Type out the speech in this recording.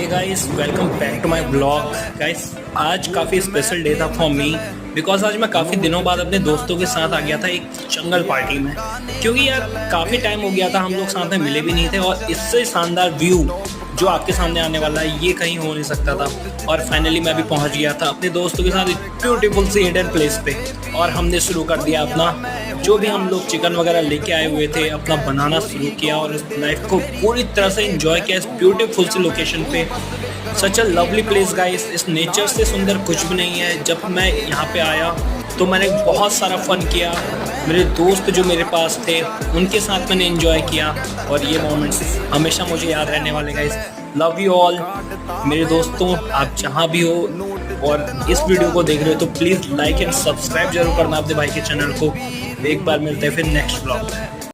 Hey guys, welcome back to my blog. Guys, आज काफ़ी special day था for me because आज मैं काफ़ी दिनों बाद अपने दोस्तों के साथ आ गया था एक जंगल पार्टी में। क्योंकि यार काफ़ी टाइम हो गया था, हम लोग साथ में मिले भी नहीं थे और इससे शानदार व्यू जो आपके सामने आने वाला है ये कहीं हो नहीं सकता था। और फाइनली मैं भी पहुंच गया था अपने दोस्तों के साथ एक ब्यूटीफुल सी हिडन प्लेस पे और हमने शुरू कर दिया अपना जो भी हम लोग चिकन वगैरह लेके आए हुए थे अपना बनाना शुरू किया और इस लाइफ को पूरी तरह से एंजॉय किया इस ब्यूटीफुल सी लोकेशन पे। सच अ लवली प्लेस गाइस, इस नेचर से सुंदर कुछ भी नहीं है। जब मैं यहाँ पे आया तो मैंने बहुत सारा फन किया, मेरे दोस्त जो मेरे पास थे उनके साथ मैंने एंजॉय किया और ये मोमेंट्स हमेशा मुझे याद रहने वाले गाइस। लव यू ऑल मेरे दोस्तों, आप जहाँ भी हो और इस वीडियो को देख रहे हो तो प्लीज़ लाइक एंड सब्सक्राइब जरूर करना अपने भाई के चैनल को। एक बार मिलते हैं फिर नेक्स्ट ब्लॉग में।